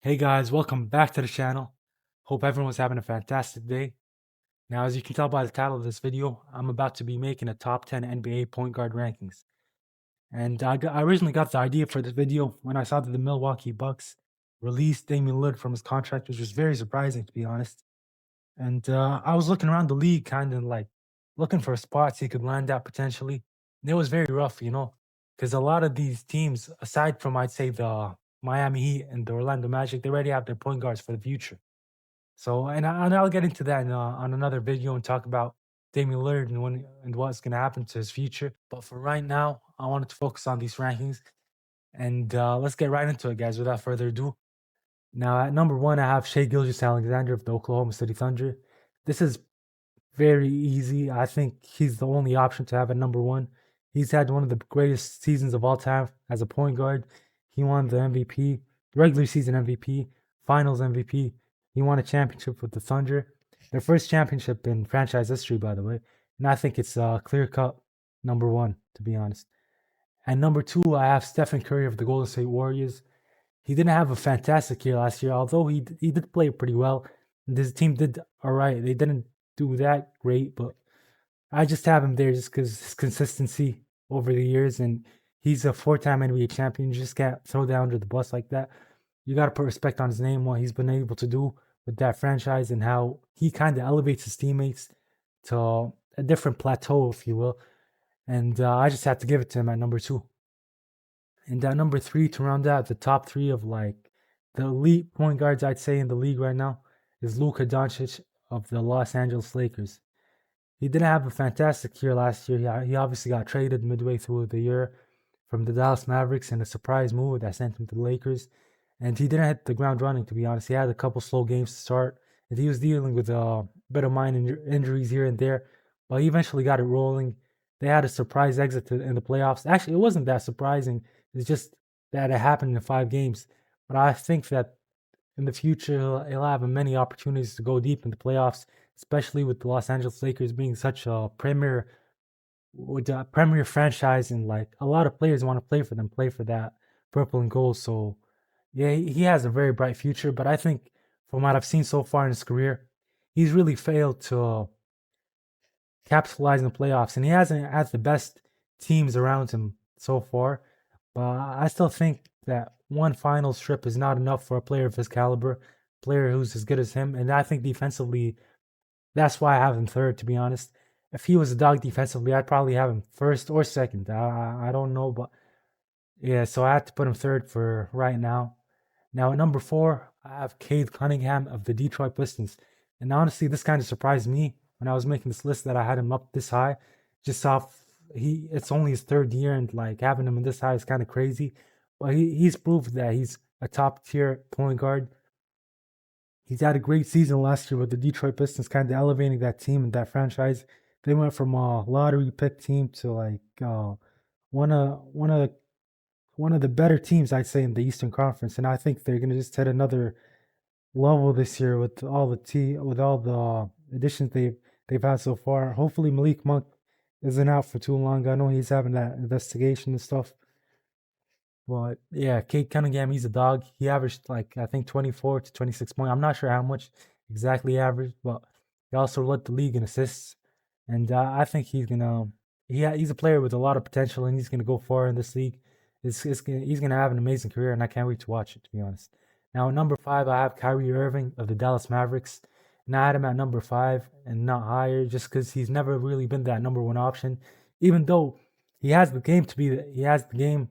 Hey guys, welcome back to the channel. Hope everyone's having a fantastic day. Now, as you can tell by the title of this video, I'm about to be making a top 10 NBA point guard rankings. And I originally got the idea for this video when I saw that the Milwaukee Bucks released Damian Lillard from his contract, which was very surprising to be honest. And I was looking around the league, kind of like looking for spots he could land at potentially. And it was very rough, because a lot of these teams, aside from I'd say the Miami Heat and the Orlando Magic, they already have their point guards for the future. So, and I'll get into that on another video and talk about Damian Lillard and what's going to happen to his future. But for right now, I wanted to focus on these rankings, and let's get right into it, guys. Without further ado, now at number one, I have Shea Gilgeous-Alexander of the Oklahoma City Thunder. This is very easy. I think he's the only option to have at number one. He's had one of the greatest seasons of all time as a point guard. He won the MVP, regular season MVP, finals MVP. He won a championship with the Thunder, their first championship in franchise history, by the way. And I think it's clear cut number one, to be honest. And number two, I have Stephen Curry of the Golden State Warriors. He didn't have a fantastic year last year, although he did play pretty well. And his team did all right. They didn't do that great, but I just have him there just because his consistency over the years, and he's a four-time NBA champion. You just can't throw that under the bus like that. You got to put respect on his name, what he's been able to do with that franchise, and how he kind of elevates his teammates to a different plateau, if you will. And I just had to give it to him at number two. And at number three, to round out the top three of like the elite point guards, I'd say in the league right now, is Luka Doncic of the Los Angeles Lakers. He didn't have a fantastic year last year. He obviously got traded midway through the year from the Dallas Mavericks in a surprise move that sent him to the Lakers. And he didn't hit the ground running, to be honest. He had a couple slow games to start, and he was dealing with a bit of minor injuries here and there. But he eventually got it rolling. They had a surprise exit in the playoffs. Actually, it wasn't that surprising. It's just that it happened in 5 games. But I think that in the future, he'll have many opportunities to go deep in the playoffs, especially with the Los Angeles Lakers being such a premier franchise, and like a lot of players want to play for them, play for that purple and gold. So yeah, he has a very bright future. But I think from what I've seen so far in his career, he's really failed to capitalize in the playoffs, and he hasn't had the best teams around him so far. But I still think that one finals trip is not enough for a player of his caliber, player who's as good as him. And I think defensively, that's why I have him third, to be honest. If he was a dog defensively, I'd probably have him first or second. I don't know, but yeah, so I had to put him third for right now. Now at number four, I have Cade Cunningham of the Detroit Pistons. And honestly, this kind of surprised me when I was making this list that I had him up this high. Just off it's only his third year, and like having him in this high is kind of crazy. But he's proved that he's a top tier point guard. He's had a great season last year with the Detroit Pistons, kind of elevating that team and that franchise. They went from a lottery pick team to like one of one of one of the better teams, I'd say, in the Eastern Conference. And I think they're gonna just hit another level this year with all the additions they've had so far. Hopefully Malik Monk isn't out for too long. I know he's having that investigation and stuff. But yeah, Kate Cunningham, he's a dog. He averaged like I think 24 to 26 points. I'm not sure how much exactly he averaged, but he also led the league in assists. And I think he's a player with a lot of potential, and he's gonna go far in this league. He's gonna have an amazing career, and I can't wait to watch it, to be honest. Now at number five, I have Kyrie Irving of the Dallas Mavericks. And I had him at number five and not higher, just because he's never really been that number one option. Even though he has the game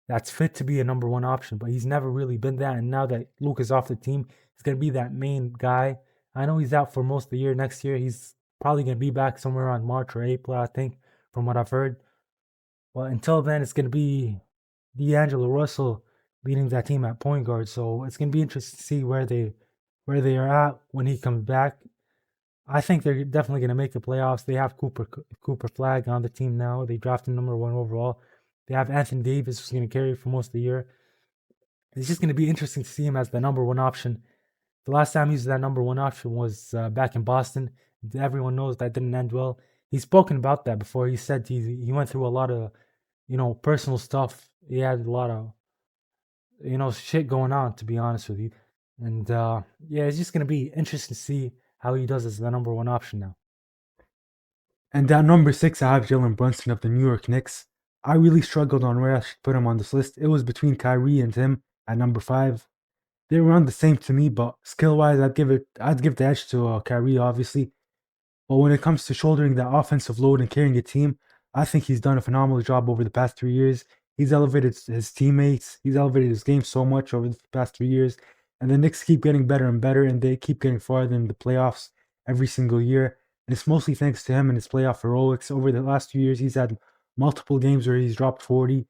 that's fit to be a number one option, but he's never really been that. And now that Luke is off the team, he's gonna be that main guy. I know he's out for most of the year. Next year, he's probably gonna be back somewhere around March or April, I think, from what I've heard. Well, until then, it's gonna be D'Angelo Russell leading that team at point guard. So it's gonna be interesting to see where they are at when he comes back. I think they're definitely gonna make the playoffs. They have Cooper Flag on the team now. They drafted number one overall. They have Anthony Davis, who's going to carry for most of the year. It's just going to be interesting to see him as the number one option. The last time he was that number one option was back in Boston. Everyone knows that didn't end well. He's spoken about that before. He said he went through a lot of, personal stuff. He had a lot of, shit going on, to be honest with you. And yeah, it's just gonna be interesting to see how he does as the number one option now. And at number six, I have Jalen Brunson of the New York Knicks. I really struggled on where I should put him on this list. It was between Kyrie and him at number five. They're around the same to me, but skill wise, I'd give the edge to Kyrie, obviously. But when it comes to shouldering that offensive load and carrying a team, I think he's done a phenomenal job over the past 3 years. He's elevated his teammates. He's elevated his game so much over the past 3 years. And the Knicks keep getting better and better, and they keep getting farther in the playoffs every single year. And it's mostly thanks to him and his playoff heroics. Over the last 2 years, he's had multiple games where he's dropped 40.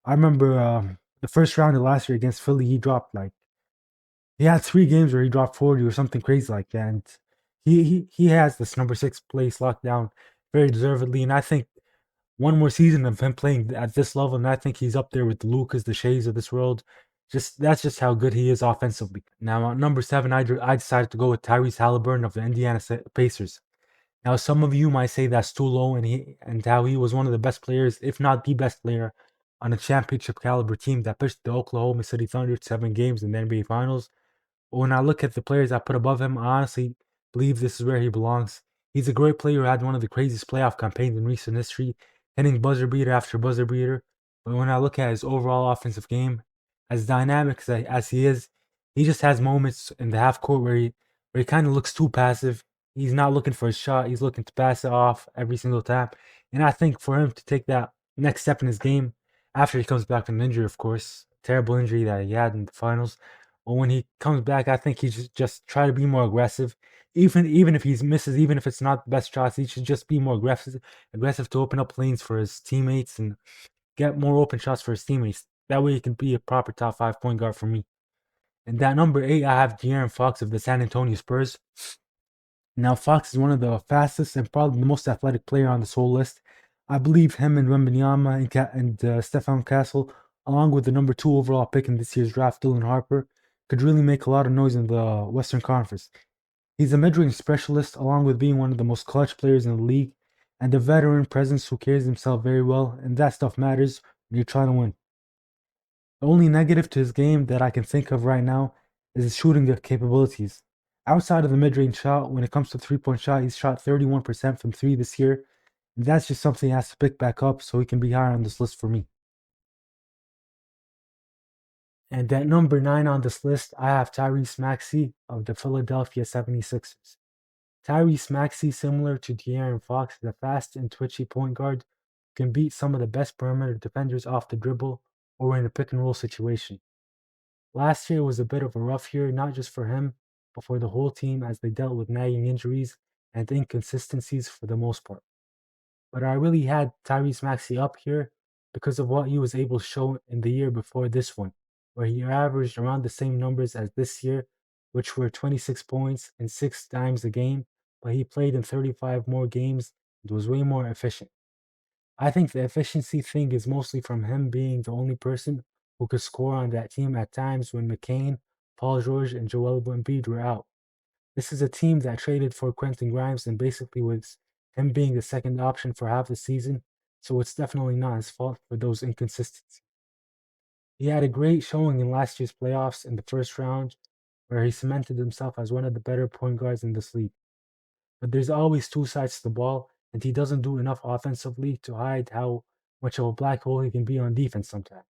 I remember the first round of last year against Philly, he had 3 games where he dropped 40 or something crazy like that. And he has this number six place locked down very deservedly. And I think one more season of him playing at this level, and I think he's up there with the Lucas, the Shays of this world. Just that's just how good he is offensively. Now at number seven, I decided to go with Tyrese Halliburton of the Indiana Pacers. Now some of you might say that's too low, and how he was one of the best players, if not the best player, on a championship caliber team that pushed the Oklahoma City Thunder to 7 games in the NBA Finals. But when I look at the players I put above him, I honestly believe this is where he belongs. He's a great player who had one of the craziest playoff campaigns in recent history, hitting buzzer beater after buzzer beater. But when I look at his overall offensive game, as dynamic as he is, he just has moments in the half court where he kind of looks too passive. He's not looking for a shot. He's looking to pass it off every single time. And I think for him to take that next step in his game after he comes back from an injury, of course, terrible injury that he had in the finals, but when he comes back, I think he should just try to be more aggressive. Even if he misses, even if it's not the best shots, he should just be more aggressive to open up lanes for his teammates and get more open shots for his teammates. That way he can be a proper top five point guard for me. And that number eight, I have De'Aaron Fox of the San Antonio Spurs. Now Fox is one of the fastest and probably the most athletic player on this whole list. I believe him and Wembanyama and Stefan Castle, along with the number two overall pick in this year's draft, Dylan Harper, could really make a lot of noise in the Western Conference. He's a mid-range specialist, along with being one of the most clutch players in the league, and a veteran presence who carries himself very well, and that stuff matters when you're trying to win. The only negative to his game that I can think of right now is his shooting capabilities. Outside of the mid-range shot, when it comes to three-point shot, he's shot 31% from three this year, and that's just something he has to pick back up so he can be higher on this list for me. And at number 9 on this list, I have Tyrese Maxey of the Philadelphia 76ers. Tyrese Maxey, similar to De'Aaron Fox, is a fast and twitchy point guard who can beat some of the best perimeter defenders off the dribble or in a pick and roll situation. Last year was a bit of a rough year, not just for him, but for the whole team as they dealt with nagging injuries and inconsistencies for the most part. But I really had Tyrese Maxey up here because of what he was able to show in the year before this one, where he averaged around the same numbers as this year, which were 26 points and 6 dimes a game, but he played in 35 more games and was way more efficient. I think the efficiency thing is mostly from him being the only person who could score on that team at times when McCain, Paul George, and Joel Embiid were out. This is a team that traded for Quentin Grimes and basically was him being the second option for half the season, so it's definitely not his fault for those inconsistencies. He had a great showing in last year's playoffs in the first round, where he cemented himself as one of the better point guards in this league. But there's always two sides to the ball, and he doesn't do enough offensively to hide how much of a black hole he can be on defense sometimes.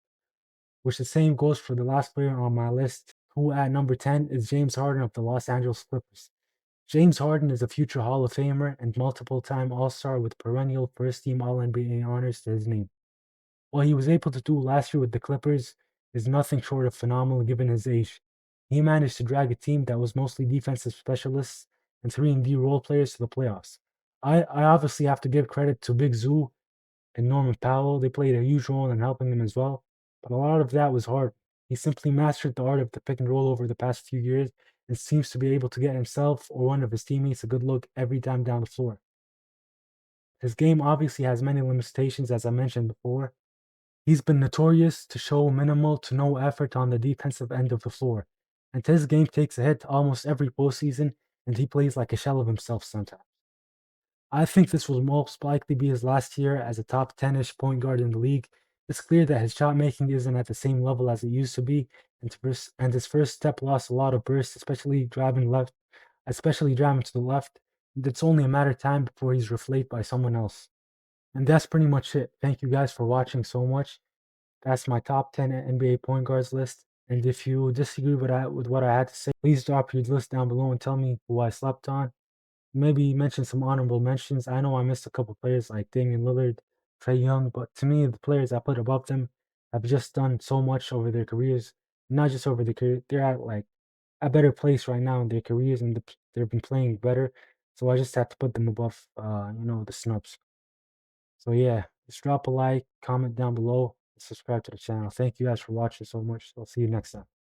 Which the same goes for the last player on my list, who at number 10 is James Harden of the Los Angeles Clippers. James Harden is a future Hall of Famer and multiple time All Star with perennial first team All NBA honors to his name. What he was able to do last year with the Clippers is nothing short of phenomenal given his age. He managed to drag a team that was mostly defensive specialists and 3-and-D role players to the playoffs. I obviously have to give credit to Big Zoo and Norman Powell. They played a huge role in helping him as well, but a lot of that was hard. He simply mastered the art of the pick and roll over the past few years and seems to be able to get himself or one of his teammates a good look every time down the floor. His game obviously has many limitations, as I mentioned before. He's been notorious to show minimal to no effort on the defensive end of the floor, and his game takes a hit almost every postseason, and he plays like a shell of himself sometimes. I think this will most likely be his last year as a top 10-ish point guard in the league, It's clear that his shot making isn't at the same level as it used to be, and his first step lost a lot of burst, especially driving to the left. It's only a matter of time before he's replaced by someone else. And that's pretty much it. Thank you guys for watching so much. That's my top 10 NBA point guards list. And if you disagree with what I had to say, please drop your list down below and tell me who I slept on. Maybe mention some honorable mentions. I know I missed a couple players like Damian Lillard, Trey Young, but to me, the players I put above them have just done so much over their careers. Not just over their career, they're at like a better place right now in their careers, and they've been playing better. So I just have to put them above, the snubs. So yeah, just drop a like, comment down below, subscribe to the channel. Thank you guys for watching so much. I'll see you next time.